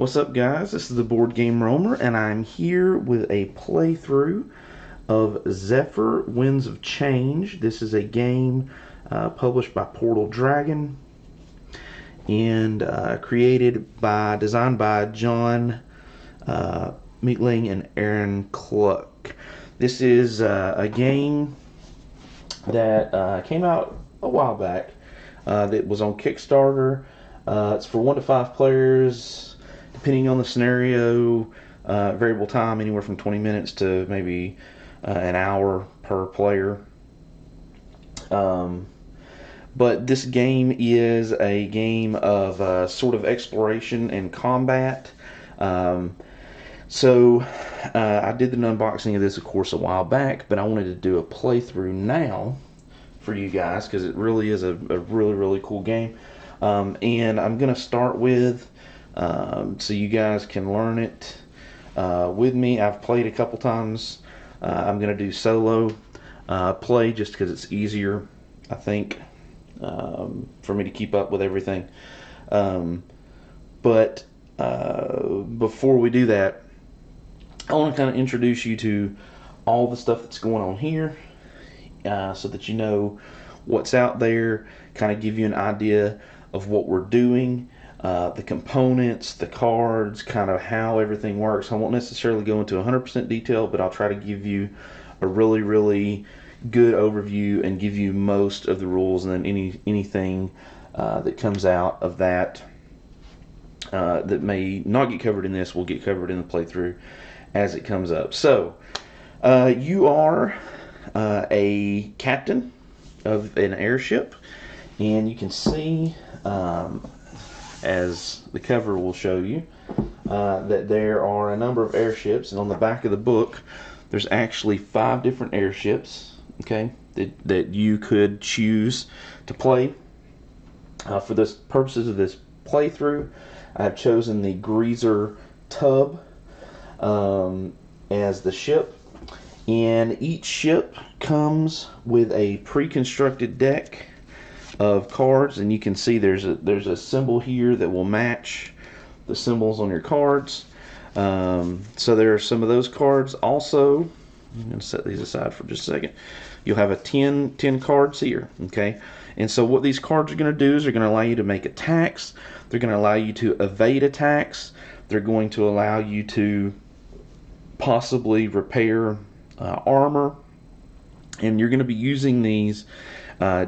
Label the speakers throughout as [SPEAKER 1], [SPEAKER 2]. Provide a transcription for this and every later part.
[SPEAKER 1] What's up, guys? This is the BoardGameRoamer, and I'm here with a playthrough of Zephyr Winds of Change. This is a game published by Portal Dragon and designed by John Meekling and Aaron Cluck. This is a game that came out a while back that was on Kickstarter. It's for 1 to 5 players. Depending on the scenario, variable time anywhere from 20 minutes to maybe an hour per player. But this game is a game of sort of exploration and combat. So I did an unboxing of this, of course, a while back, but I wanted to do a playthrough now for you guys because it really is a really cool game. And I'm going to start with so you guys can learn it with me. I've played a couple times. I'm going to do solo play just because it's easier, I think, for me to keep up with everything. But before we do that, I want to kind of introduce you to all the stuff that's going on here so that you know what's out there, kind of give you an idea of what we're doing. The components, the cards, kind of how everything works. I won't necessarily go into 100% detail, but I'll try to give you a really good overview and give you most of the rules, and then anything that comes out of that that may not get covered in this will get covered in the playthrough as it comes up. So you are a captain of an airship, and you can see as the cover will show you, that there are a number of airships, and on the back of the book there's actually 5 different airships, okay, that you could choose to play. For the purposes of this playthrough, I've chosen the Greaser Tub as the ship, and each ship comes with a pre-constructed deck of cards, and you can see there's a symbol here that will match the symbols on your cards. So there are some of those cards. Also, I'm going to set these aside for just a second. You'll have 10 cards here, okay? And so what these cards are going to do is they're going to allow you to make attacks. They're going to allow you to evade attacks. They're going to allow you to possibly repair armor. And you're going to be using these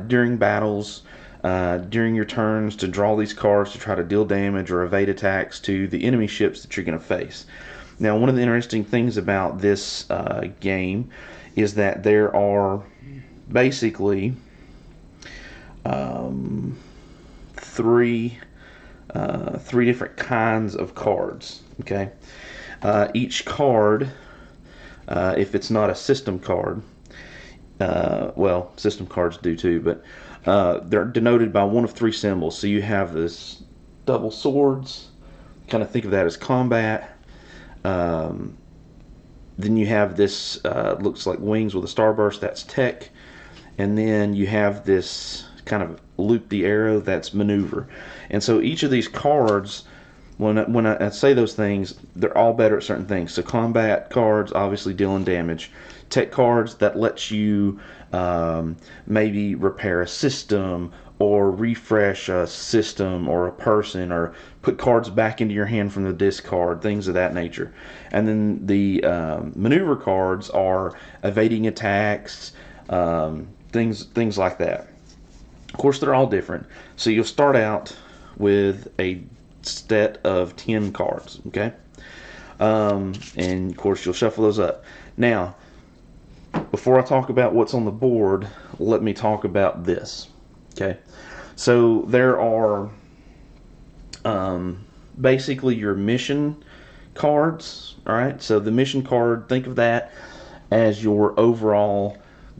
[SPEAKER 1] during battles, during your turns, to draw these cards to try to deal damage or evade attacks to the enemy ships that you're going to face. Now, one of the interesting things about this game is that there are basically three different kinds of cards. Okay, each card, if it's not a system card, well, system cards do too, but they're denoted by one of 3 symbols. So you have this double swords, kind of think of that as combat. Then you have this looks like wings with a starburst, that's tech. And then you have this kind of loop the arrow, that's maneuver. And so each of these cards, when I say those things, they're all better at certain things. So combat cards, obviously dealing damage. Tech cards, that lets you maybe repair a system or refresh a system or a person, or put cards back into your hand from the discard, things of that nature. And then the maneuver cards are evading attacks, things like that. Of course, they're all different. So you'll start out with a set of 10 cards, okay? And of course you'll shuffle those up. Now, before I talk about what's on the board, let me talk about this, okay? So there are basically your mission cards, all right? So the mission card, think of that as your overall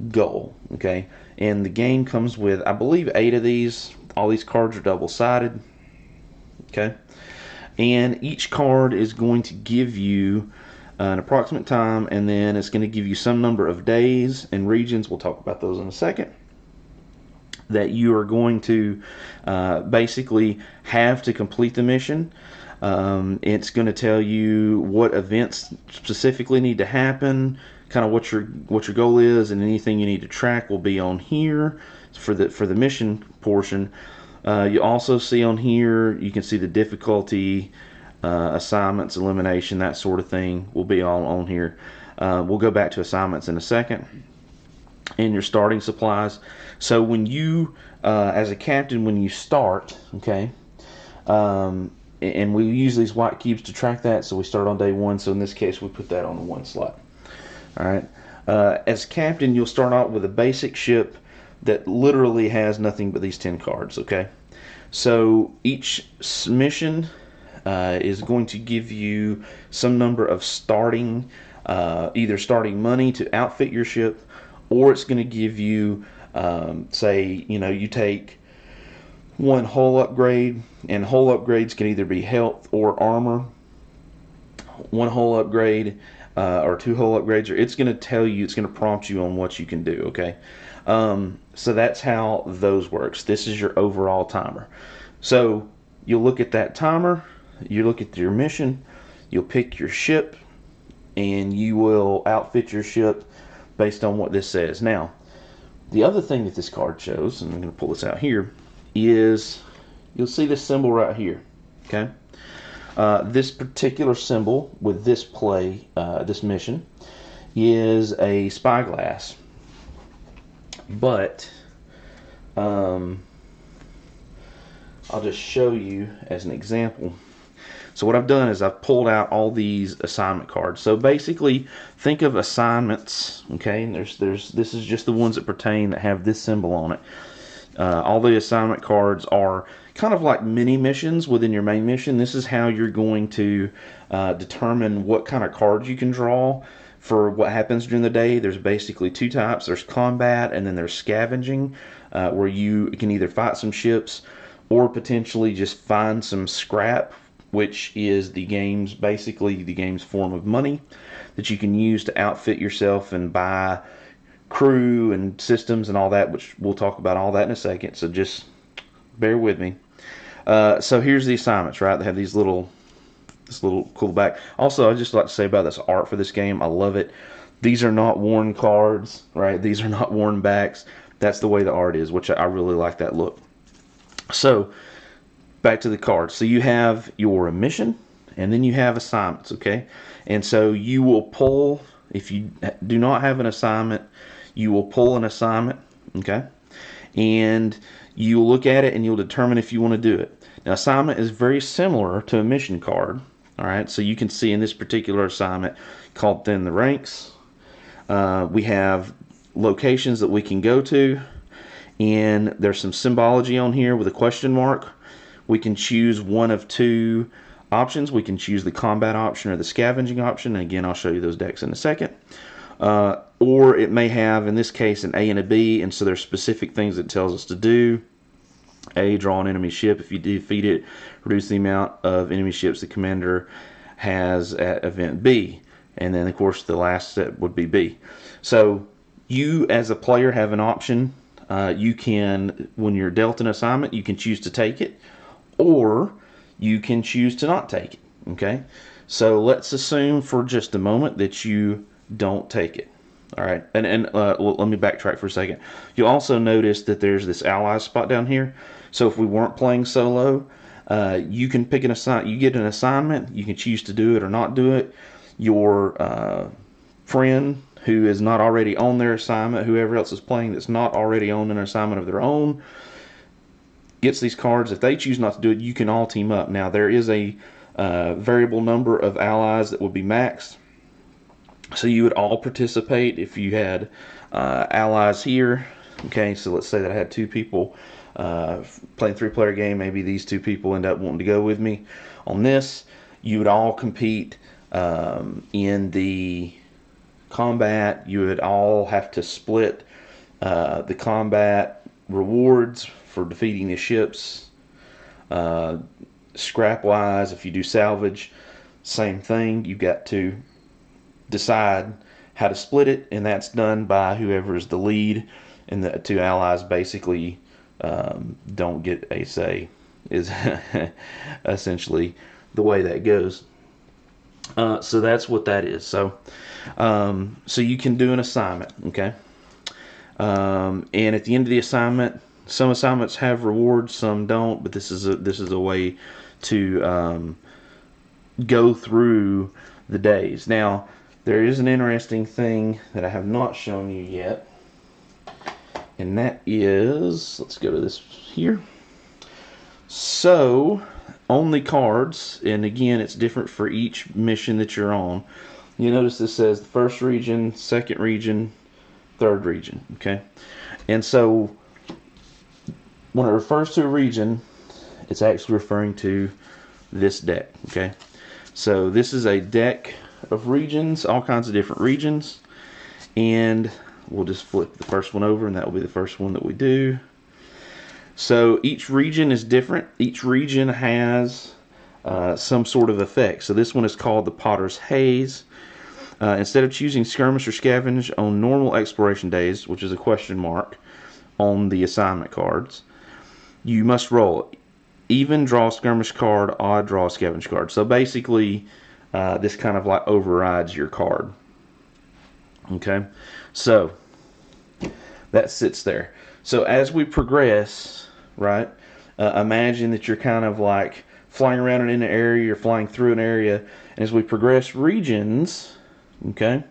[SPEAKER 1] goal, okay? And the game comes with, I believe, 8 of these. All these cards are double-sided, okay? And each card is going to give you an approximate time, and then it's going to give you some number of days and regions, we'll talk about those in a second, that you are going to basically have to complete the mission. It's going to tell you what events specifically need to happen, kind of what your goal is, and anything you need to track will be on here for the mission portion. You also see on here, you can see the difficulty, assignments, elimination, that sort of thing will be all on here. We'll go back to assignments in a second. And your starting supplies. So when you, as a captain, when you start, okay, and we use these white cubes to track that, so we start on day 1. So in this case, we put that on the 1 slot. All right. As captain, you'll start out with a basic ship that literally has nothing but these 10 cards. Okay. So each mission is going to give you some number of starting, either starting money to outfit your ship, or it's going to give you, say, you take 1 hull upgrade, and hull upgrades can either be health or armor. 1 hull upgrade or 2 hull upgrades, or it's going to tell you, it's going to prompt you on what you can do. Okay, so that's how those works. This is your overall timer. So you'll look at that timer, you look at your mission, you'll pick your ship, and you will outfit your ship based on what this says. Now, the other thing that this card shows, and I'm going to pull this out here, is you'll see this symbol right here. Okay, this particular symbol with this this mission is a spyglass, but I'll just show you as an example. So what I've done is I've pulled out all these assignment cards. So basically, think of assignments, okay? And this is just the ones that pertain that have this symbol on it. All the assignment cards are kind of like mini missions within your main mission. This is how you're going to determine what kind of cards you can draw for what happens during the day. There's basically 2 types. There's combat, and then there's scavenging, where you can either fight some ships or potentially just find some scrap, which is basically the game's form of money that you can use to outfit yourself and buy crew and systems and all that, which we'll talk about all that in a second, so just bear with me. So here's the assignments, right? They have this little cool back. Also, I'd just like to say about this art for this game, I love it. These are not worn cards, right? These are not worn backs. That's the way the art is, which I really like that look. So back to the cards. So you have your mission, and then you have assignments, okay? And so you will pull, if you do not have an assignment, you will pull an assignment, okay? And you'll look at it and you'll determine if you want to do it. Now, assignment is very similar to a mission card, all right? So you can see in this particular assignment called Thin the Ranks, we have locations that we can go to, and there's some symbology on here with a question mark. We can choose one of 2 options. We can choose the combat option or the scavenging option. And again, I'll show you those decks in a second. Or it may have, in this case, an A and a B, and so there's specific things it tells us to do. A, draw an enemy ship. If you defeat it, reduce the amount of enemy ships the commander has at event B. And then, of course, the last step would be B. So you, as a player, have an option. You can, when you're dealt an assignment, you can choose to take it, or you can choose to not take it. Okay, so let's assume for just a moment that you don't take it. All right, and well, let me backtrack for a second. You'll also notice that there's this allies spot down here. So if we weren't playing solo, you can pick an assignment. You get an assignment. You can choose to do it or not do it. Your friend who is not already on their assignment, whoever else is playing that's not already on an assignment of their own, gets these cards. If they choose not to do it, you can all team up. Now, there is a variable number of allies that would be maxed, so you would all participate if you had allies here. Okay, so let's say that I had 2 people playing 3-player game. Maybe these 2 people end up wanting to go with me on this. You would all compete in the combat. You would all have to split the combat rewards for defeating the ships. Scrap wise, if you do salvage, same thing. You've got to decide how to split it, and that's done by whoever is the lead, and the 2 allies basically don't get a say, is essentially the way that goes. So that's what that is. So so you can do an assignment, okay? And at the end of the assignment, some assignments have rewards, some don't. But this is a way to go through the days. Now, there is an interesting thing that I have not shown you yet, and that is, let's go to this here. So, on the cards, and again, it's different for each mission that you're on. You notice this says the first region, second region, third region, okay? And so, when it refers to a region, it's actually referring to this deck, okay? So this is a deck of regions, all kinds of different regions, and we'll just flip the first one over, and that will be the first one that we do. So each region is different. Each region has some sort of effect. So this one is called the Potter's Haze. Instead of choosing skirmish or scavenge on normal exploration days, which is a question mark on the assignment cards, you must roll even, draw skirmish card, odd, draw scavenge card. So basically, this kind of like overrides your card. Okay, so that sits there. So as we progress, right, imagine that you're kind of like flying around in an area, you're flying through an area, and as we progress regions, okay,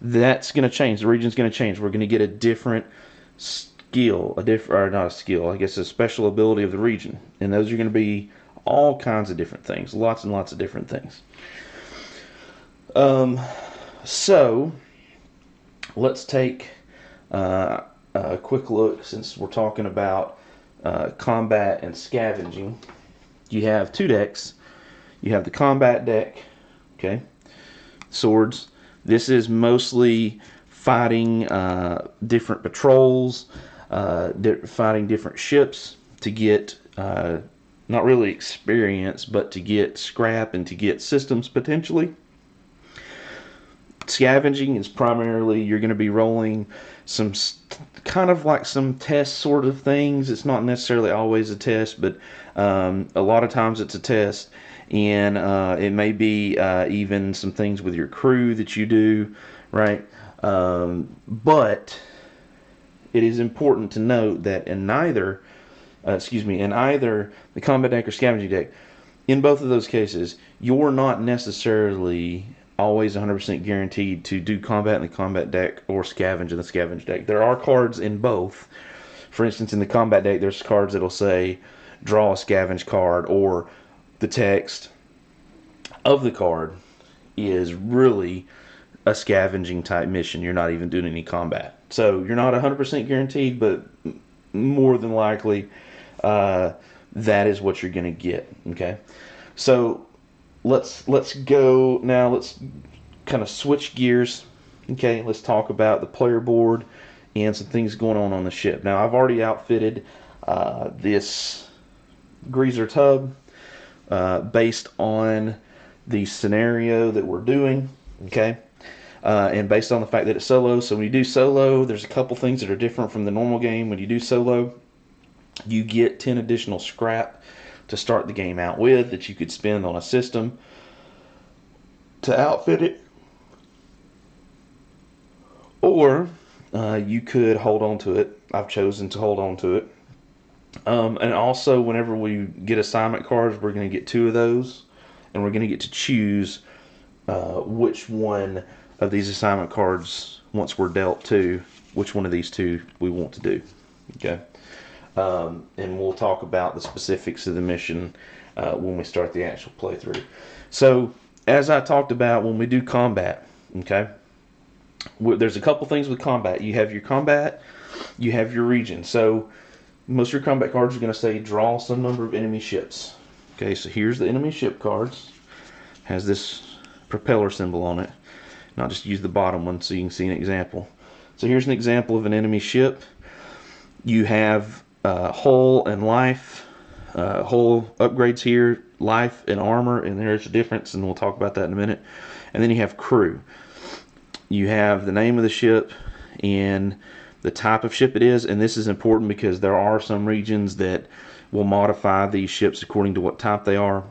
[SPEAKER 1] that's going to change. The region's going to change. We're going to get a different skill, or not a skill, I guess a special ability of the region. And those are going to be all kinds of different things, lots and lots of different things. So let's take a quick look, since we're talking about combat and scavenging. You have two decks. You have the combat deck, okay, swords. This is mostly fighting different patrols, fighting different ships to get not really experience, but to get scrap and to get systems potentially. Scavenging is primarily, you're going to be rolling some kind of like some test sort of things. It's not necessarily always a test, but a lot of times it's a test. And it may be even some things with your crew that you do, right? But it is important to note that in either the combat deck or scavenging deck, in both of those cases, you're not necessarily always 100% guaranteed to do combat in the combat deck or scavenge in the scavenge deck. There are cards in both. For instance, in the combat deck, there's cards that'll say draw a scavenge card, or the text of the card is really a scavenging type mission. You're not even doing any combat. So you're not 100% guaranteed, but more than likely that is what you're going to get. Okay, so let's go now. Let's kind of switch gears. Okay, let's talk about the player board and some things going on the ship. Now, I've already outfitted this greaser tub based on the scenario that we're doing. Okay, and based on the fact that it's solo. So when you do solo, there's a couple things that are different from the normal game. When you do solo, you get 10 additional scrap to start the game out with that you could spend on a system to outfit it, or you could hold on to it. I've chosen to hold on to it. And also, whenever we get assignment cards, we're going to get 2 of those, and we're going to get to choose which one of these assignment cards, once we're dealt 2, which one of these 2 we want to do. Okay. And we'll talk about the specifics of the mission when we start the actual playthrough. So, as I talked about, when we do combat, okay, there's a couple things with combat. You have your combat, you have your region. So, most of your combat cards are going to say draw some number of enemy ships. Okay, so here's the enemy ship cards. Has this propeller symbol on it. And I'll just use the bottom one so you can see an example. So here's an example of an enemy ship. You have hull and life, hull upgrades here, life and armor, and there's a difference, and we'll talk about that in a minute. And then you have crew. You have the name of the ship and the type of ship it is, and this is important because there are some regions that will modify these ships according to what type they are.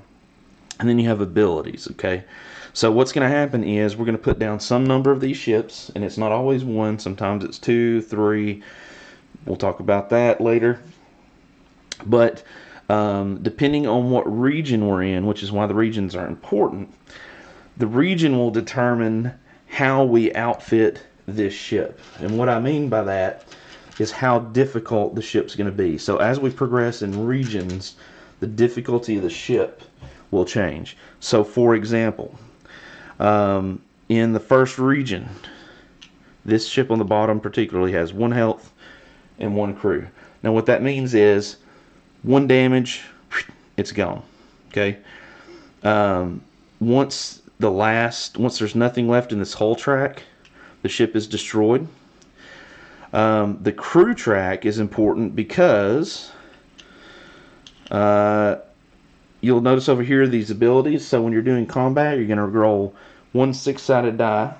[SPEAKER 1] And then you have abilities, okay? So what's going to happen is we're going to put down some number of these ships, and it's not always one. Sometimes it's 2, 3. We'll talk about that later. But depending on what region we're in, which is why the regions are important, the region will determine how we outfit this ship. And what I mean by that is how difficult the ship's going to be. So as we progress in regions, the difficulty of the ship will change. So for example, in the first region, this ship on the bottom particularly has 1 health and 1 crew. Now what that means is 1 damage, it's gone. Okay. Once there's nothing left in this hull track, the ship is destroyed. The crew track is important because you'll notice over here these abilities. So when you're doing combat, you're going to roll 1 6-sided die,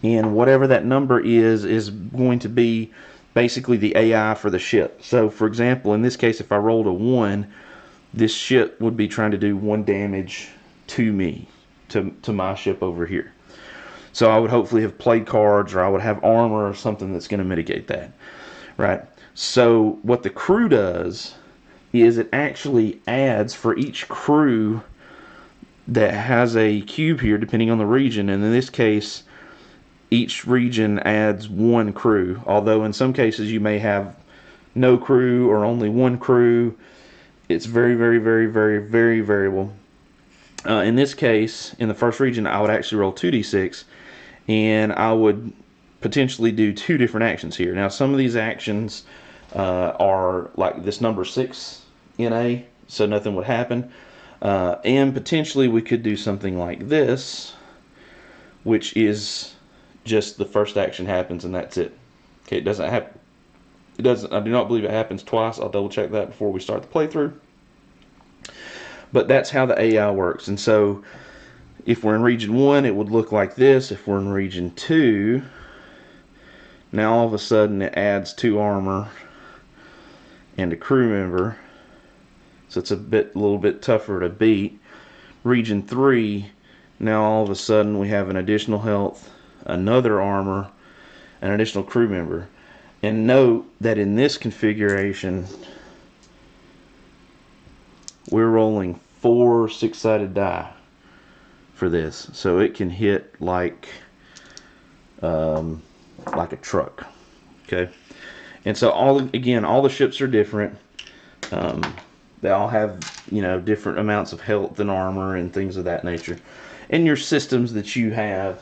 [SPEAKER 1] and whatever that number is going to be basically the AI for the ship. So for example, in this case, if I rolled a 1, this ship would be trying to do 1 damage to me, to my ship over here. So I would hopefully have played cards, or I would have armor or something that's going to mitigate that, right? So what the crew does is it actually adds for each crew that has a cube here, depending on the region, and in this case, each region adds 1 crew, although in some cases you may have no crew or only 1 crew. It's very, very, very, very, very variable. In this case, in the first region, I would actually roll 2d6, and I would potentially do 2 different actions here. Now, some of these actions are like this number 6 NA, so nothing would happen. And potentially we could do something like this, which is just the first action happens and that's it. Okay, it doesn't happen. It doesn't. I do not believe it happens twice. I'll double check that before we start the playthrough. But that's how the AI works. And so if we're in region 1, it would look like this. If we're in region 2, now all of a sudden it adds 2 armor and a crew member. So it's a little bit tougher to beat. Region 3, now all of a sudden we have an additional health, another armor, an additional crew member. And note that in this configuration, we're rolling 4 6-sided die for this, so it can hit like a truck. Okay, and so all the ships are different. They all have, different amounts of health and armor and things of that nature. And your systems that you have,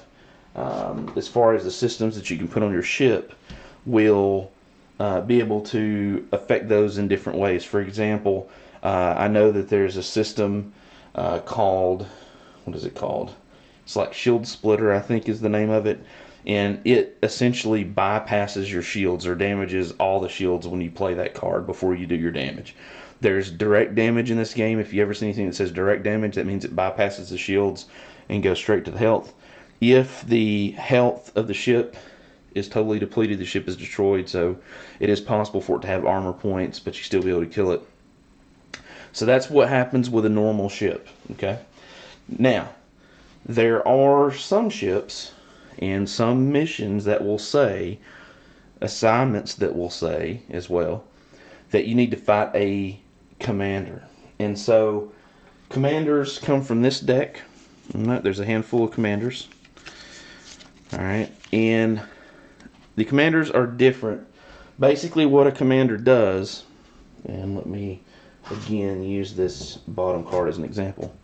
[SPEAKER 1] as far as the systems that you can put on your ship, will be able to affect those in different ways. For example, I know that there's a system called, what is it called? It's like Shield Splitter, I think is the name of it. And it essentially bypasses your shields or damages all the shields when you play that card before you do your damage. There's direct damage in this game. If you ever see anything that says direct damage, that means it bypasses the shields and goes straight to the health. If the health of the ship is totally depleted, the ship is destroyed. So it is possible for it to have armor points, but you still be able to kill it. So that's what happens with a normal ship. Okay. Now, there are some ships and some missions that will say, assignments that will say as well, that you need to fight a commander. And so commanders come from this deck. There's a handful of commanders. Alright, and the commanders are different. Basically what a commander does, and let me again use this bottom card as an example.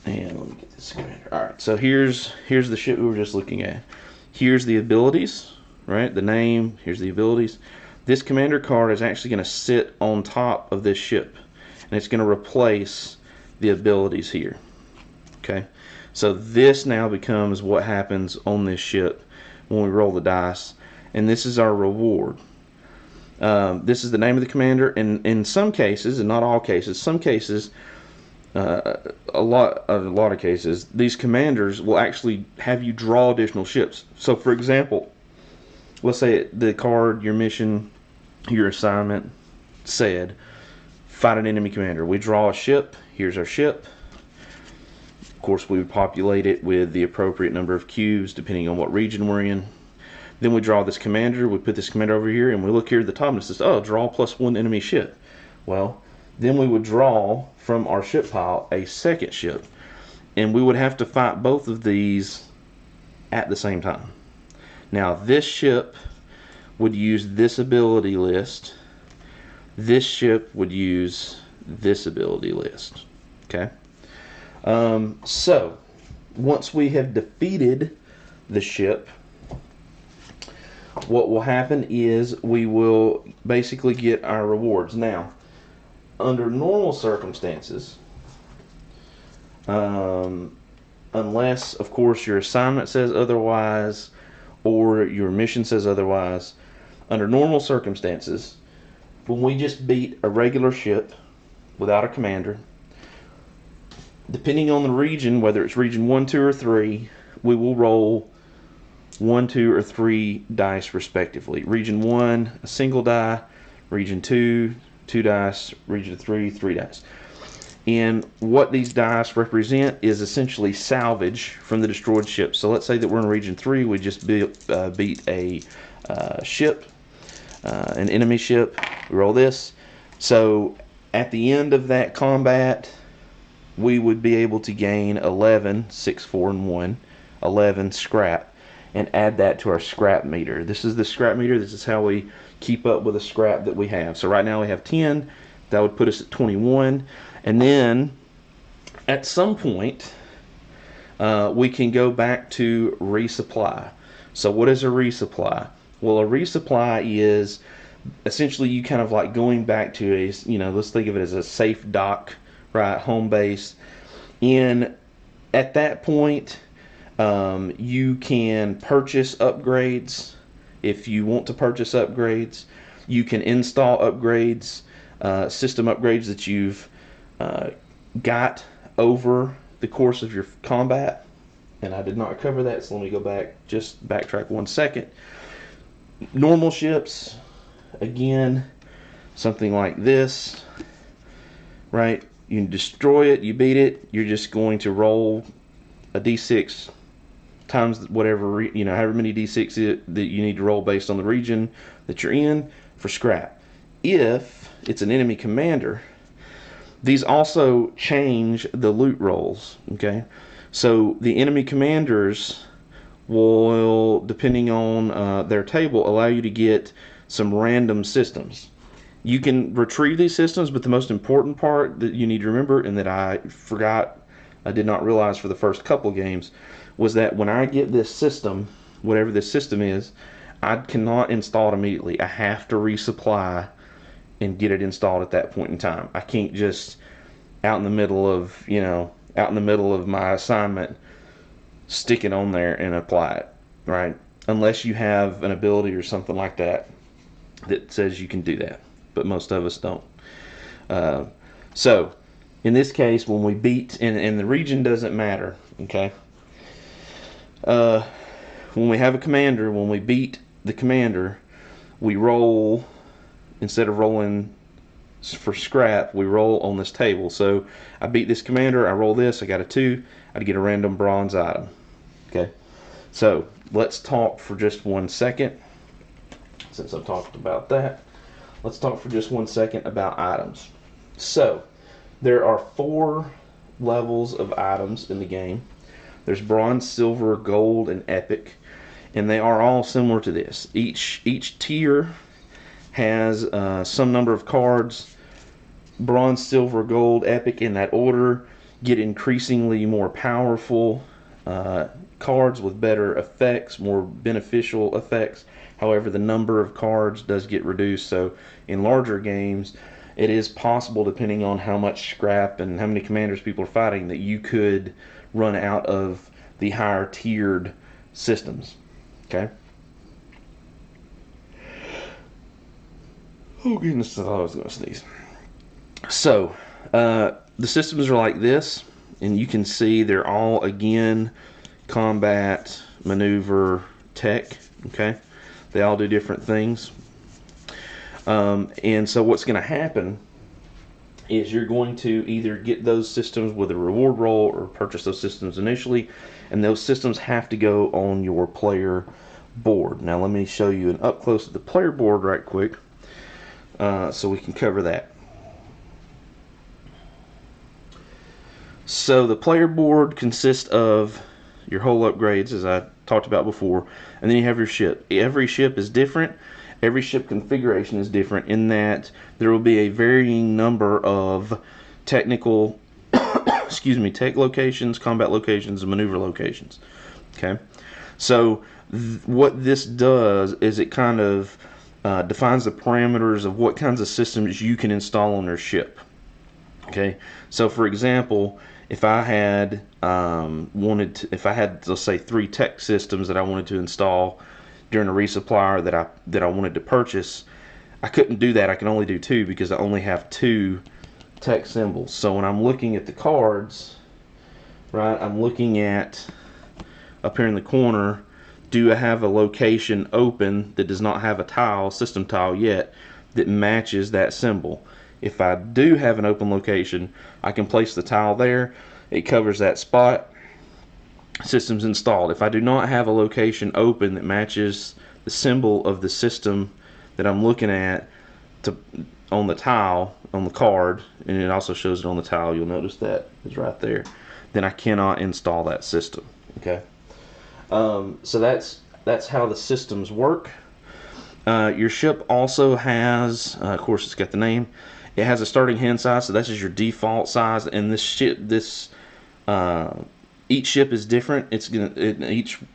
[SPEAKER 1] And let me get this commander. Alright, so here's the ship we were just looking at. Here's the abilities, right? The name, here's the abilities. This commander card is actually going to sit on top of this ship, and it's going to replace the abilities here. Okay, so this now becomes what happens on this ship when we roll the dice, and this is our reward. This is the name of the commander, and in some cases, and not all cases, some cases, a lot of cases, these commanders will actually have you draw additional ships. So for example, let's say the card, your mission, your assignment said fight an enemy commander. We draw a ship. Here's our ship. Of course, we would populate it with the appropriate number of cubes depending on what region we're in. Then we draw this commander. We put this commander over here, and we look here at the top and it says, oh, draw +1 enemy ship. Well, then we would draw from our ship pile a second ship, and we would have to fight both of these at the same time. Now, this ship would use this ability list. This ship would use this ability list. Okay? So, once we have defeated the ship, what will happen is we will basically get our rewards. Now, under normal circumstances, unless, of course, your assignment says otherwise or your mission says otherwise, under normal circumstances, when we just beat a regular ship without a commander, depending on the region, whether it's region 1, 2, or 3, we will roll 1, 2, or 3 dice respectively. Region 1, a single die. Region 2, 2 dice. Region 3, 3 dice. And what these dice represent is essentially salvage from the destroyed ship. So let's say that we're in region 3, we just beat a ship, an enemy ship. We roll this. So at the end of that combat, we would be able to gain 11, 6, 4, and 1, 11 scrap, and add that to our scrap meter. This is the scrap meter. This is how we keep up with the scrap that we have. So right now we have 10. That would put us at 21. And then at some point, we can go back to resupply. So what is a resupply? Well, a resupply is essentially you kind of like going back to a, let's think of it as a safe dock, right, home base. And at that point, you can purchase upgrades if you want to purchase upgrades. You can install upgrades, system upgrades that you've got over the course of your combat. And I did not cover that, so let me go back, just backtrack 1 second. Normal ships, again, something like this, right? You can destroy it, you beat it, you're just going to roll a d6 times whatever, however many d6 that you need to roll based on the region that you're in for scrap. If it's an enemy commander, these also change the loot rolls, okay? So the enemy commanders will, depending on their table, allow you to get some random systems. You can retrieve these systems, but the most important part that you need to remember, and that I did not realize for the first couple games, was that when I get this system, whatever this system is, I cannot install it immediately. I have to resupply and get it installed at that point in time. I can't just out in the middle of my assignment stick it on there and apply it, right? Unless you have an ability or something like that that says you can do that, but most of us don't. So in this case, when we beat, and the region doesn't matter, okay? When we have a commander, when we beat the commander, we roll, instead of rolling for scrap, we roll on this table. So I beat this commander, I roll this, I got a 2, I'd get a random bronze item. Okay, so let's talk for just 1 second. Since I've talked about that, let's talk for just 1 second about items. So there are 4 levels of items in the game. There's bronze, silver, gold, and epic, and they are all similar to this. Each tier has some number of cards. Bronze, silver, gold, epic, in that order, get increasingly more powerful cards with better effects, more beneficial effects. However, the number of cards does get reduced. So in larger games, it is possible, depending on how much scrap and how many commanders people are fighting, that you could run out of the higher tiered systems. Okay? Oh goodness, I thought I was going to sneeze. So, the systems are like this, and you can see they're all, again, combat, maneuver, tech, okay? They all do different things. And so what's going to happen is you're going to either get those systems with a reward roll or purchase those systems initially, and those systems have to go on your player board. Now let me show you an up close of the player board right quick, so we can cover that. So the player board consists of your whole upgrades, as I talked about before, and then you have your ship. Every ship is different. Every ship configuration is different in that there will be a varying number of technical, excuse me, tech locations, combat locations, and maneuver locations. Okay, so what this does is it kind of defines the parameters of what kinds of systems you can install on your ship. Okay, so for example, if I had if I had, let's say, 3 tech systems that I wanted to install during a resupplier that I wanted to purchase, I couldn't do that. I can only do 2 because I only have 2 tech symbols. So when I'm looking at the cards, right, I'm looking at up here in the corner, do I have a location open that does not have a tile, system tile yet, that matches that symbol? If I do have an open location, I can place the tile there. It covers that spot. System's installed. If I do not have a location open that matches the symbol of the system that I'm looking at on the tile, on the card, and it also shows it on the tile, you'll notice that is right there, then I cannot install that system. Okay, so that's how the systems work. Your ship also has, of course, it's got the name. It has a starting hand size, so that's just your default size. And each ship is different. It's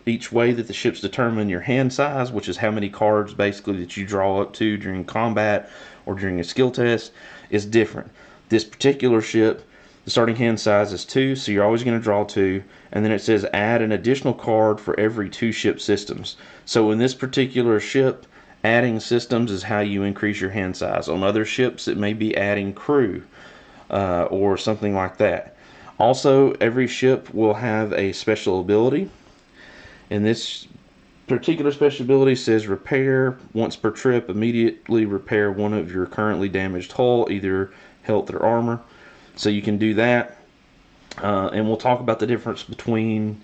[SPEAKER 1] each way that the ships determine your hand size, which is how many cards basically that you draw up to during combat or during a skill test, is different. This particular ship, the starting hand size is 2, so you're always going to draw 2. And then it says add an additional card for every 2 ship systems. So in this particular ship, adding systems is how you increase your hand size. On other ships, it may be adding crew or something like that. Also, every ship will have a special ability. And this particular special ability says repair once per trip. Immediately repair one of your currently damaged hull, either health or armor. So you can do that. And we'll talk about the difference between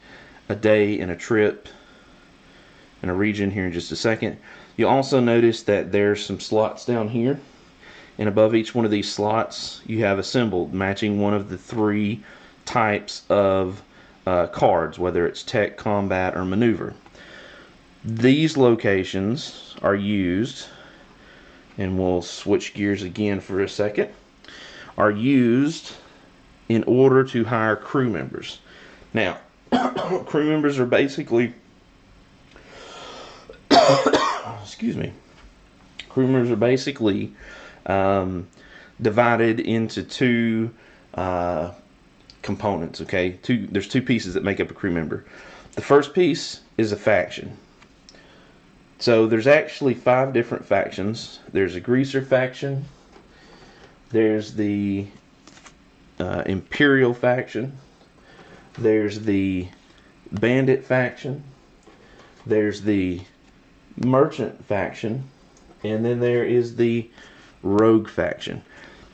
[SPEAKER 1] a day and a trip and a region here in just a second. You'll also notice that there's some slots down here, and above each one of these slots you have a symbol matching one of the 3 types of cards, whether it's tech, combat, or maneuver. These locations are used, and we'll switch gears again for a second, are used in order to hire crew members. Now, crew members are basically excuse me. Crew members are basically divided into 2 components. Okay, there's 2 pieces that make up a crew member. The first piece is a faction. So there's actually 5 different factions. There's a greaser faction. There's the Imperial faction. There's the Bandit faction. There's the Merchant faction, and then there is the Rogue faction.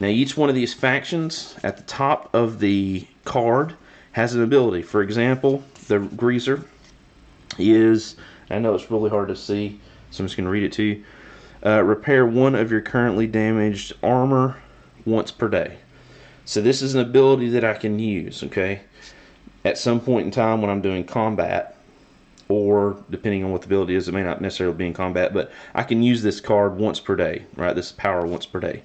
[SPEAKER 1] Now each one of these factions at the top of the card has an ability. For example, the Greaser is, I know it's really hard to see, so I'm just going to read it to you. Repair one of your currently damaged armor once per day. So this is an ability that I can use, okay, at some point in time when I'm doing combat, or depending on what the ability is, it may not necessarily be in combat, but I can use this card once per day, right? This power once per day.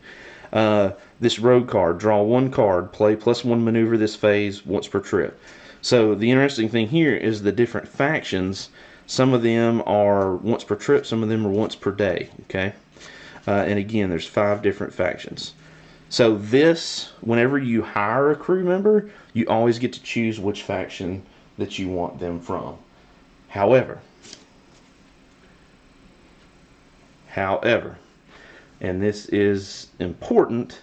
[SPEAKER 1] This rogue card, draw 1 card, play +1 maneuver this phase once per trip. So the interesting thing here is the different factions. Some of them are once per trip, some of them are once per day, okay? And again, there's 5 different factions. So this, whenever you hire a crew member, you always get to choose which faction that you want them from. However, and this is important,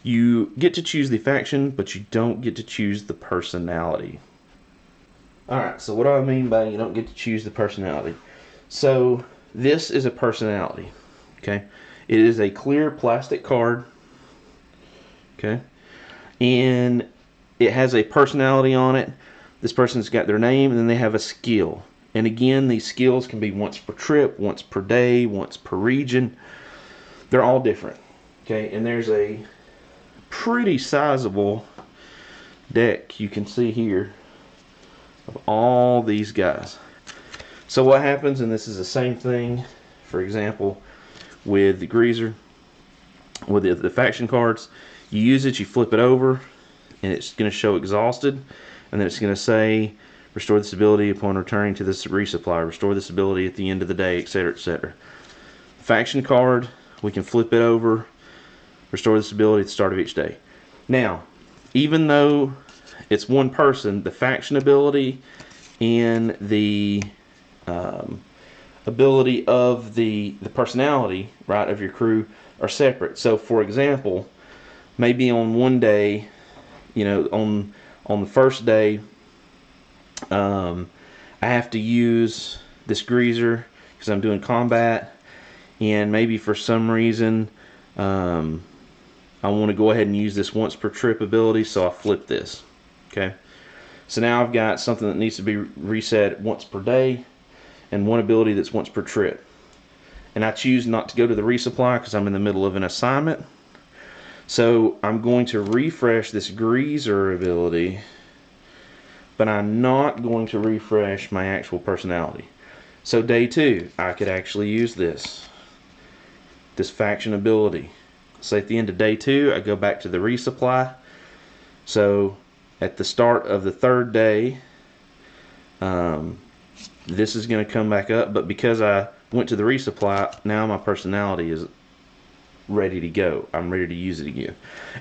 [SPEAKER 1] you get to choose the faction, but you don't get to choose the personality. Alright, so what do I mean by you don't get to choose the personality? So this is a personality, okay? It is a clear plastic card, Okay, and it has a personality on it. This person's got their name, and then they have a skill. And again, these skills can be once per trip, once per day, once per region. They're all different. Okay, and there's a pretty sizable deck you can see here of all these guys. So what happens, and this is the same thing, for example, with the greaser, with the faction cards, you use it, you flip it over, and it's going to show exhausted, and then it's going to say restore this ability upon returning to this resupply, restore this ability at the end of the day, etc., etc. Faction card, we can flip it over, restore this ability at the start of each day. Now, even though it's one person, the faction ability and the ability of the personality, right, of your crew are separate. So, for example, maybe on one day, you know, on the first day, I have to use this greaser because I'm doing combat, and maybe for some reason I want to go ahead and use this once per trip ability, so I flip this. Okay, so now I've got something that needs to be reset once per day and one ability that's once per trip, and I choose not to go to the resupply because I'm in the middle of an assignment. So I'm going to refresh this greaser ability, but I'm not going to refresh my actual personality. So day 2, I could actually use this faction ability. So at the end of day 2, I go back to the resupply. So at the start of the 3rd day, this is going to come back up, but because I went to the resupply, now my personality is ready to go. I'm ready to use it again.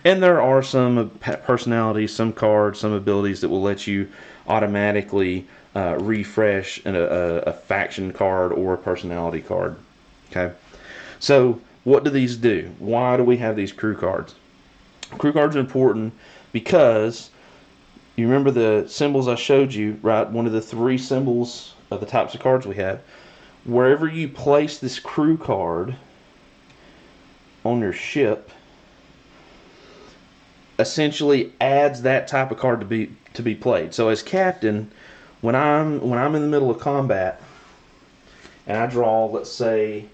[SPEAKER 1] And there are some personalities, some cards, some abilities that will let you automatically refresh a faction card or a personality card. Okay, so what do these do? Why do we have these crew cards? Crew cards are important because you remember the symbols I showed you, right? One of the 3 symbols of the types of cards we have. Wherever you place this crew card on your ship, essentially adds that type of card to be played. So as captain, when I'm in the middle of combat and I draw, let's say,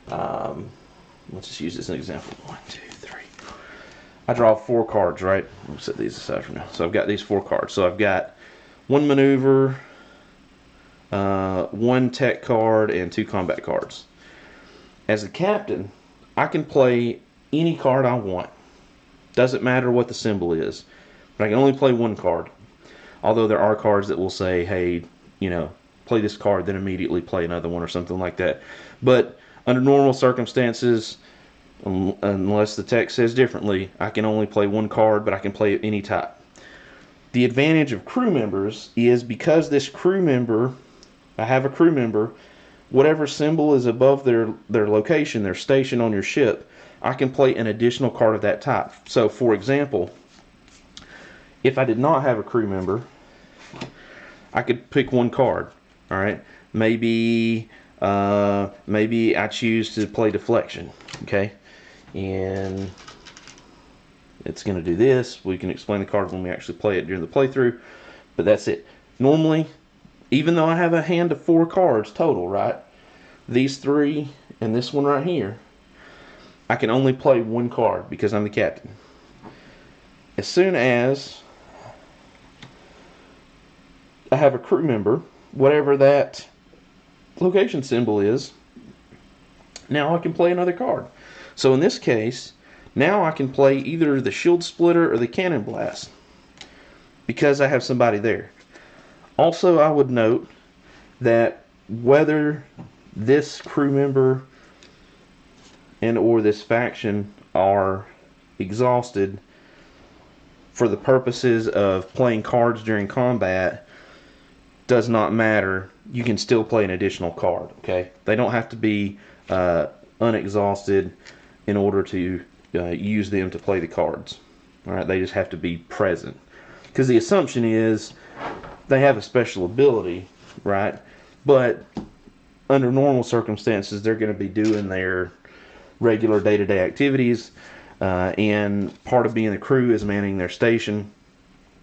[SPEAKER 1] let's just use this as an example. 1, 2, 3. I draw 4 cards, right? We'll set these aside for now. So I've got these 4 cards. So I've got 1 maneuver, 1 tech card, and 2 combat cards. As a captain, I can play any card I want. Doesn't matter what the symbol is. But I can only play 1 card. Although there are cards that will say, hey, you know, play this card, then immediately play another one or something like that. But under normal circumstances, unless the text says differently, I can only play 1 card, but I can play any type. The advantage of crew members is because this crew member, I have a crew member, whatever symbol is above their location, their station on your ship, I can play an additional card of that type. So, for example, if I did not have a crew member, I could pick 1 card. All right, maybe I choose to play deflection. Okay, and it's going to do this. We can explain the card when we actually play it during the playthrough, but that's it. Normally, even though I have a hand of 4 cards total, right? These 3 and this one right here, I can only play 1 card because I'm the captain. As soon as I have a crew member, whatever that location symbol is, now I can play another card. So in this case, now I can play either the shield splitter or the cannon blast because I have somebody there. Also, I would note that whether this crew member and or this faction are exhausted for the purposes of playing cards during combat does not matter. You can still play an additional card, okay? They don't have to be unexhausted in order to use them to play the cards. All right, they just have to be present. Because the assumption is they have a special ability, right? But under normal circumstances, they're going to be doing their regular day-to-day activities. and part of being the crew is manning their station.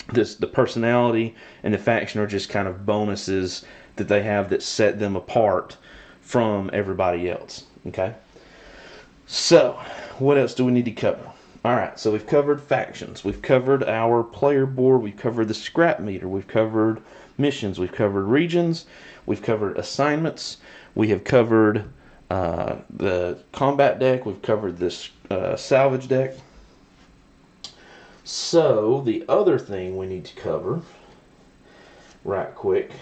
[SPEAKER 1] The personality and the faction are just kind of bonuses that they have that set them apart from everybody else. Okay, so what else do we need to cover? All right, so we've covered factions, we've covered our player board, we've covered the scrap meter, we've covered missions, we've covered regions, we've covered assignments, we have covered the combat deck, we've covered this salvage deck. So the other thing we need to cover right quick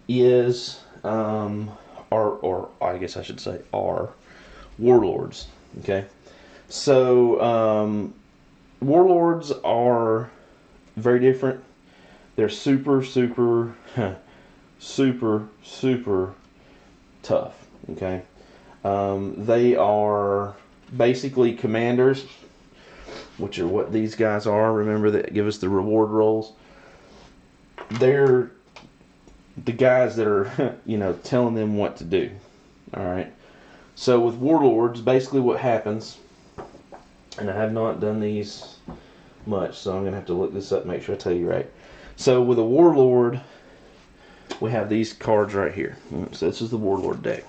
[SPEAKER 1] is or I guess I should say our warlords. Okay, so warlords are very different. They're super tough. Okay, they are basically commanders, which are what these guys are. Remember, that give us the reward rolls. They're the guys that are, telling them what to do. All right. So with warlords, basically what happens, and I have not done these much, so I'm going to have to look this up, make sure I tell you right. So with a warlord, we have these cards right here. So this is the warlord deck.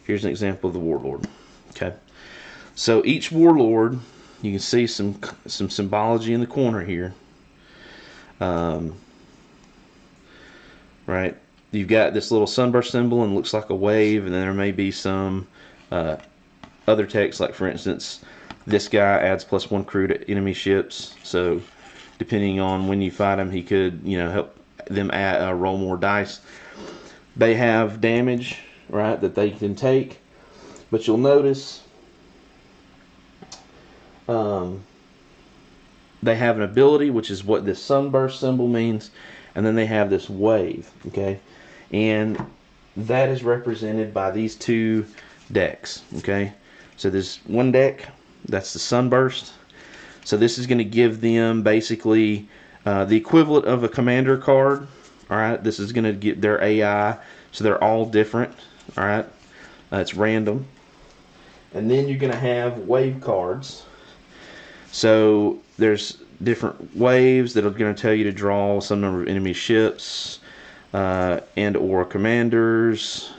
[SPEAKER 1] Here's an example of the warlord. Okay. So each warlord, you can see some symbology in the corner here. Right, you've got this little sunburst symbol and looks like a wave, and then there may be some other text, like for instance, this guy adds +1 crew to enemy ships. So depending on when you fight him, he could help them roll more dice. They have damage, right, that they can take, but you'll notice they have an ability, which is what this sunburst symbol means, and then they have this wave. Okay, and that is represented by these two decks. Okay, so there's one deck, that's the sunburst. So this is going to give them basically the equivalent of a commander card. All right, this is going to get their AI, so they're all different. All right, it's random. And then you're going to have wave cards. So there's different waves that are going to tell you to draw some number of enemy ships and or commanders,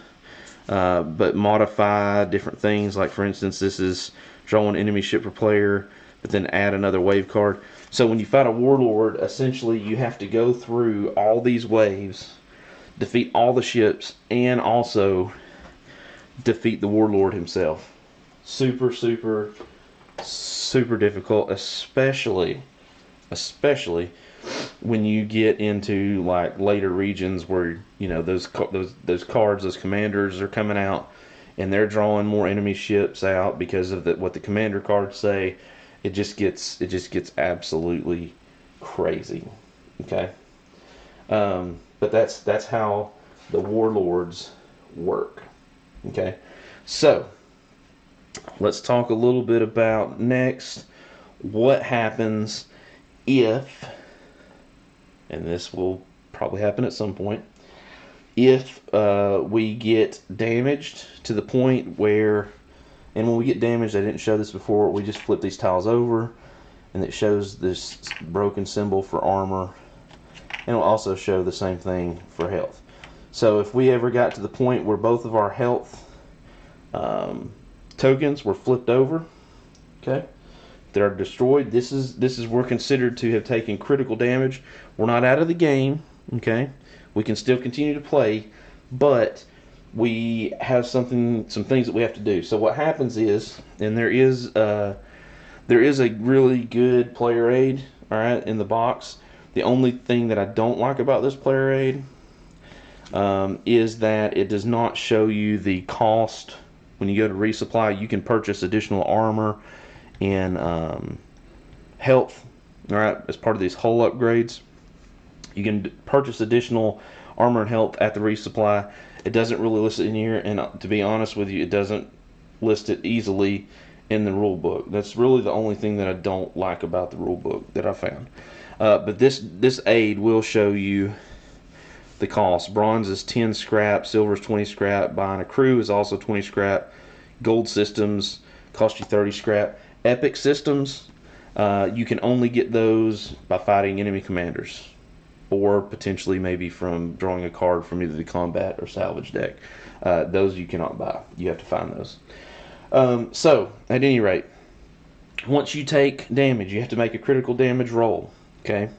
[SPEAKER 1] but modify different things. Like for instance, this is draw an enemy ship per player, but then add another wave card. So when you fight a warlord, essentially you have to go through all these waves, defeat all the ships, and also defeat the warlord himself. Super difficult, especially when you get into like later regions where those cards, those commanders are coming out, and they're drawing more enemy ships out because of what the commander cards say. It just gets absolutely crazy. Okay, but that's how the warlords work. Okay, so let's talk a little bit about next what happens if, and this will probably happen at some point, if we get damaged to the point where, and when we get damaged, I didn't show this before, we just flip these tiles over and it shows this broken symbol for armor, and it'll also show the same thing for health. So if we ever got to the point where both of our health tokens were flipped over, okay, they're destroyed, this is we're considered to have taken critical damage. We're not out of the game, okay, we can still continue to play, but we have some things that we have to do. So what happens is, and there is a really good player aid, all right, in the box. The only thing that I don't like about this player aid is that it does not show you the cost. When you go to resupply, you can purchase additional armor and health, all right, as part of these hull upgrades. You can purchase additional armor and health at the resupply. It doesn't really list it in here, and to be honest with you, it doesn't list it easily in the rule book. That's really the only thing that I don't like about the rule book that I found. But this aid will show you the cost. Bronze is 10 scrap, silver is 20 scrap, buying a crew is also 20 scrap, gold systems cost you 30 scrap, epic systems, you can only get those by fighting enemy commanders, or potentially maybe from drawing a card from either the combat or salvage deck. Those you cannot buy. You have to find those. So, at any rate, once you take damage, you have to make a critical damage roll. Okay.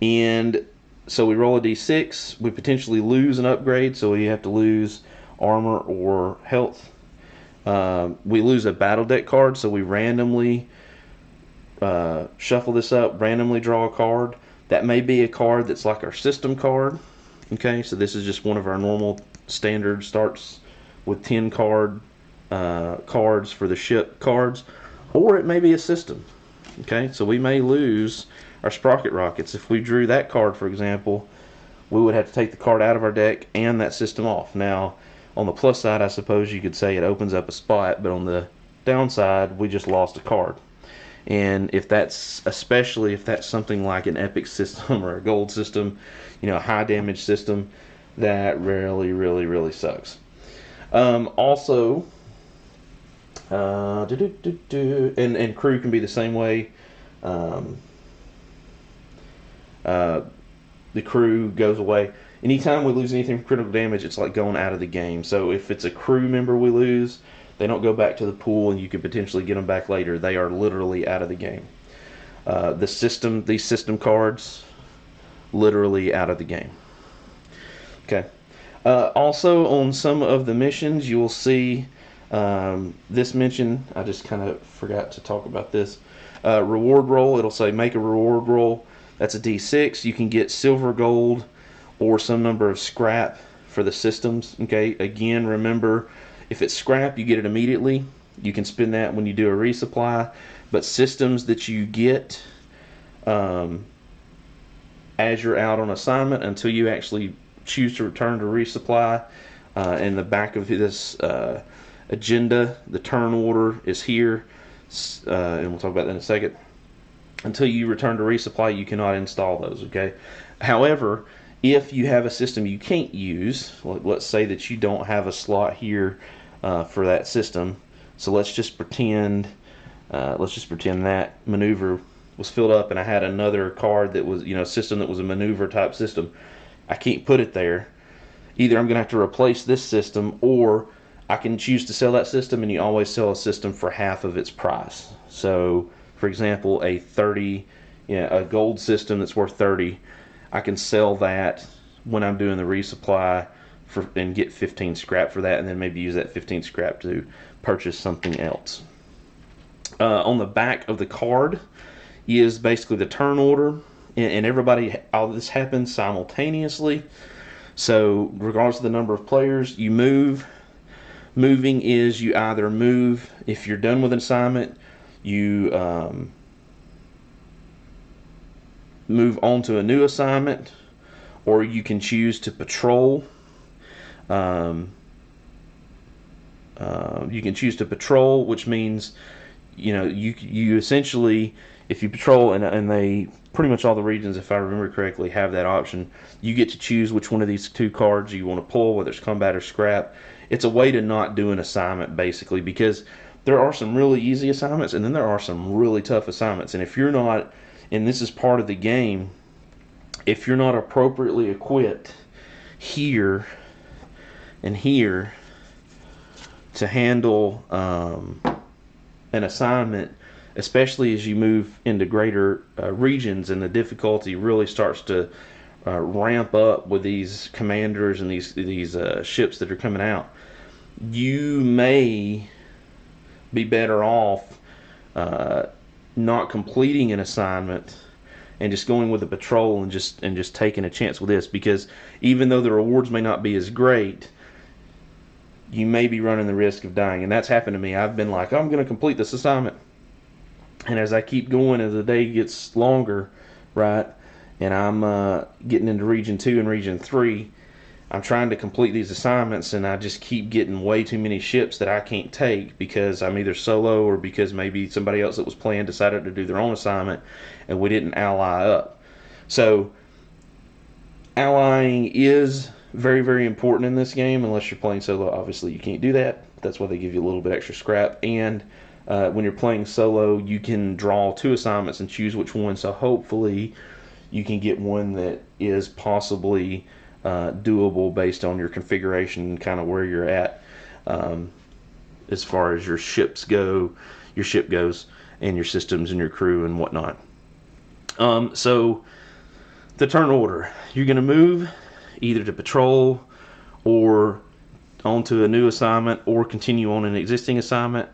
[SPEAKER 1] And so we roll a d6. We potentially lose an upgrade, so we have to lose armor or health. We lose a battle deck card, so we randomly shuffle this up, randomly draw a card. That may be a card that's like our system card. Okay, so this is just one of our normal standard, starts with 10 cards for the ship cards, or it may be a system. Okay, so we may lose our Sprocket Rockets. If we drew that card, for example, we would have to take the card out of our deck and that system off. Now, on the plus side, I suppose you could say it opens up a spot, but on the downside, we just lost a card. And if that's, especially if that's something like an epic system or a gold system, you know, a high damage system, that really, really, really sucks. Also, and crew can be the same way. The crew goes away. Anytime we lose anything from critical damage, it's like going out of the game. So if it's a crew member we lose, they don't go back to the pool and you could potentially get them back later. They are literally out of the game. These system cards, literally out of the game. Okay. Also, on some of the missions, you will see this mention. I just kind of forgot to talk about this. Reward roll. It'll say make a reward roll. That's a D6. You can get silver, gold, or some number of scrap for the systems. Okay. Again, remember, if it's scrap, you get it immediately. You can spend that when you do a resupply. But systems that you get as you're out on assignment until you actually choose to return to resupply. In the back of this agenda, the turn order is here, and we'll talk about that in a second. Until you return to resupply, you cannot install those. Okay. However, if you have a system you can't use, let's say that you don't have a slot here for that system, so let's just pretend that maneuver was filled up, and I had another card that was, you know, system that was a maneuver type system. I can't put it there. Either I'm going to have to replace this system, or I can choose to sell that system, and you always sell a system for half of its price. So, for example, a gold system that's worth 30, I can sell that when I'm doing the resupply and get 15 scrap for that, and then maybe use that 15 scrap to purchase something else. On the back of the card is basically the turn order, and everybody, all this happens simultaneously. So regardless of the number of players, you move. Moving is you either move, if you're done with an assignment, you move on to a new assignment, or you can choose to patrol. You can choose to patrol, which means, you know, you essentially, if you patrol, and they pretty much all the regions, if I remember correctly, have that option. You get to choose which one of these two cards you want to pull, whether it's combat or scrap. It's a way to not do an assignment, basically, because there are some really easy assignments, and then there are some really tough assignments. And if you're not, and this is part of the game, if you're not appropriately equipped here and here to handle an assignment, especially as you move into greater regions and the difficulty really starts to ramp up with these commanders and these ships that are coming out, you may be better off not completing an assignment and just going with a patrol and just taking a chance with this, because even though the rewards may not be as great, you may be running the risk of dying. And that's happened to me. I've been like, I'm going to complete this assignment, and as I keep going, as the day gets longer, right, and I'm getting into region 2 and region 3, I'm trying to complete these assignments, and I just keep getting way too many ships that I can't take because I'm either solo, or because maybe somebody else that was playing decided to do their own assignment and we didn't ally up. So allying is very, very important in this game. Unless you're playing solo, obviously you can't do that. That's why they give you a little bit extra scrap. And when you're playing solo, you can draw 2 assignments and choose which one. So hopefully you can get one that is possibly doable based on your configuration and kind of where you're at as far as your ships go, your ship goes, and your systems and your crew and whatnot. So the turn order, you're going to move either to patrol or onto a new assignment or continue on an existing assignment.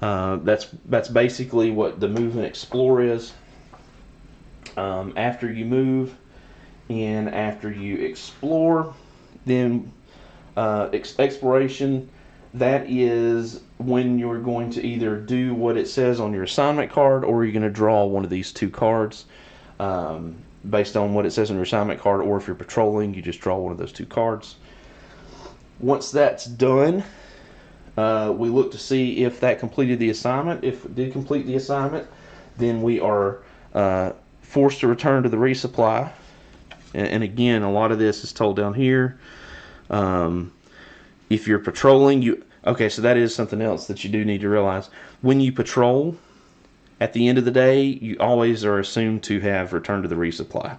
[SPEAKER 1] That's basically what the move and explore is. After you move and after you explore, then exploration, that is when you're going to either do what it says on your assignment card, or you're going to draw one of these 2 cards based on what it says on your assignment card, or if you're patrolling, you just draw one of those 2 cards. Once that's done, we look to see if that completed the assignment. If it did complete the assignment, then we are forced to return to the resupply. And again, a lot of this is told down here. If you're patrolling, okay, so that is something else that you do need to realize. When you patrol, at the end of the day, you always are assumed to have returned to the resupply.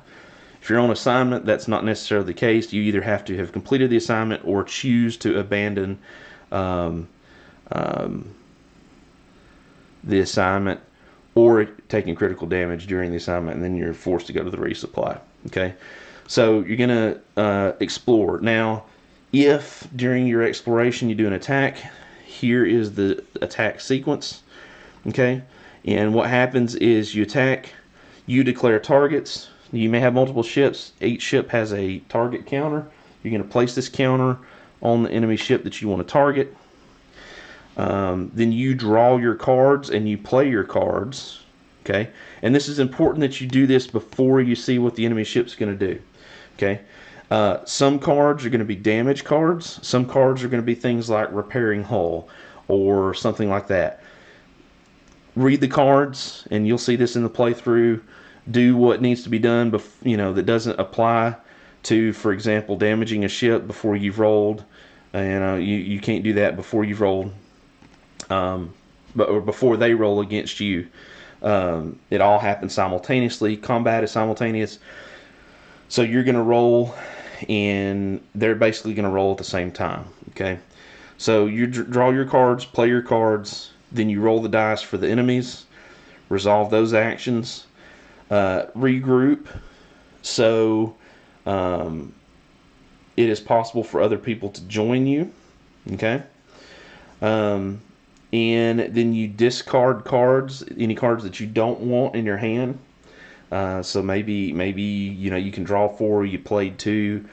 [SPEAKER 1] If you're on assignment, that's not necessarily the case. You either have to have completed the assignment or choose to abandon the assignment, or taking critical damage during the assignment, and then you're forced to go to the resupply. Okay, so you're going to explore. Now, if during your exploration you do an attack, here is the attack sequence. Okay, and what happens is you attack, you declare targets. You may have multiple ships. Each ship has a target counter. You're going to place this counter on the enemy ship that you want to target. Then you draw your cards and you play your cards. Okay, and this is important that you do this before you see what the enemy ship's going to do. Okay, some cards are going to be damage cards. Some cards are going to be things like repairing hull or something like that. Read the cards, and you'll see this in the playthrough. Do what needs to be done, that doesn't apply to, for example, damaging a ship before you've rolled. And you can't do that before you've rolled, or before they roll against you. It all happens simultaneously. Combat is simultaneous. So you're going to roll, and they're basically going to roll at the same time. Okay, so you draw your cards, play your cards, then you roll the dice for the enemies, resolve those actions, regroup. So it is possible for other people to join you. Okay, and then you discard cards, any cards that you don't want in your hand. So maybe you can draw 4, you played 2,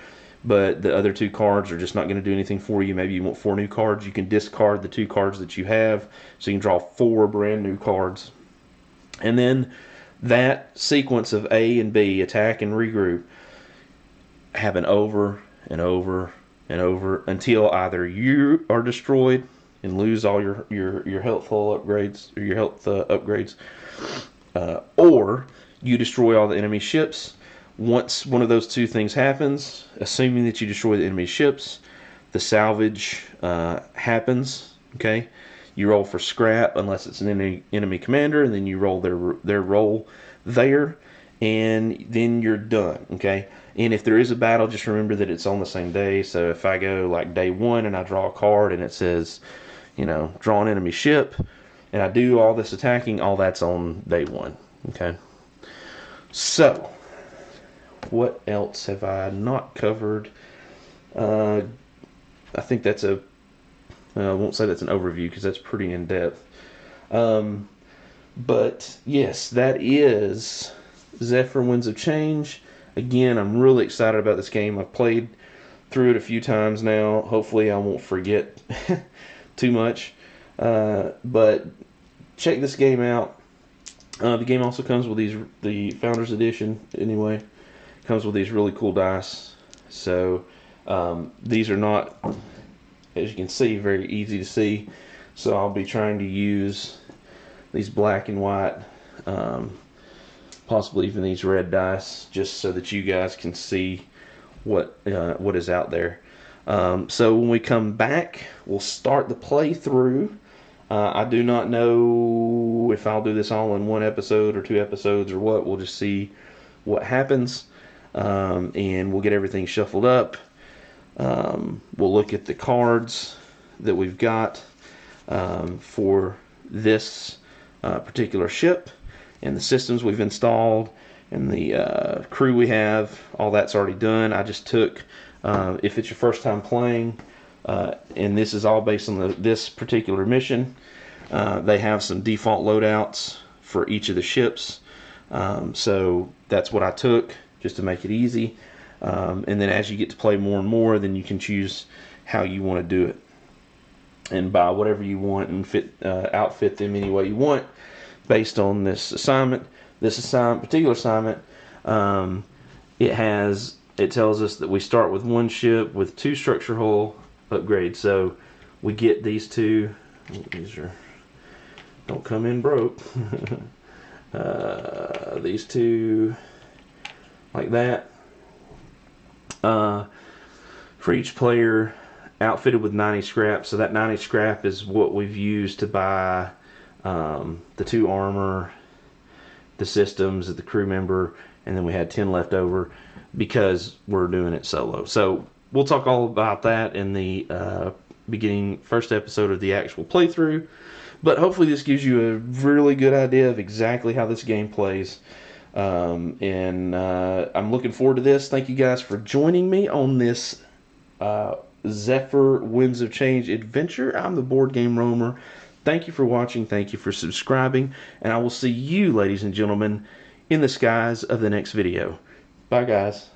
[SPEAKER 1] but the other 2 cards are just not going to do anything for you. Maybe you want 4 new cards. You can discard the 2 cards that you have, so you can draw 4 brand new cards. And then that sequence of A and B, attack and regroup, happen over and over and over until either you are destroyed and lose all your healthful upgrades, or your health upgrades, or you destroy all the enemy ships. Once one of those 2 things happens, assuming that you destroy the enemy ships, the salvage happens. Okay, you roll for scrap unless it's an enemy commander, and then you roll their roll there, and then you're done. Okay, and if there is a battle, just remember that it's on the same day. So if I go like day 1 and I draw a card and it says, draw an enemy ship, and I do all this attacking, all that's on day 1. Okay, so what else have I not covered? I think that's I won't say that's an overview because that's pretty in depth. But yes, that is Zephyr Winds of Change. Again, I'm really excited about this game. I've played through it a few times now. Hopefully I won't forget too much. But check this game out. The game also comes with the Founders Edition anyway. Comes with these really cool dice. So these are not, as you can see, very easy to see. So I'll be trying to use these black and white, possibly even these red dice, just so that you guys can see what is out there. So when we come back, we'll start the playthrough. I do not know if I'll do this all in one episode or 2 episodes or what. We'll just see what happens, and we'll get everything shuffled up. We'll look at the cards that we've got for this particular ship, and the systems we've installed, and the crew we have. All that's already done. I just took, if it's your first time playing, and this is all based on this particular mission, they have some default loadouts for each of the ships. So that's what I took, just to make it easy. And then as you get to play more and more, then you can choose how you want to do it, and buy whatever you want and outfit them any way you want based on this assignment. This particular assignment, it tells us that we start with one ship with 2 structure hull upgrades. So we get these 2. These don't come in broke. These 2 like that. For each player, outfitted with 90 scrap. So that 90 scrap is what we've used to buy the 2 armor, the systems, the crew member, and then we had 10 left over because we're doing it solo. So we'll talk all about that in the first episode of the actual playthrough. But hopefully this gives you a really good idea of exactly how this game plays. And I'm looking forward to this. Thank you guys for joining me on this Zephyr Winds of Change adventure. I'm the Board Game Roamer. Thank you for watching. Thank you for subscribing. And I will see you, ladies and gentlemen, in the skies of the next video. Bye, guys.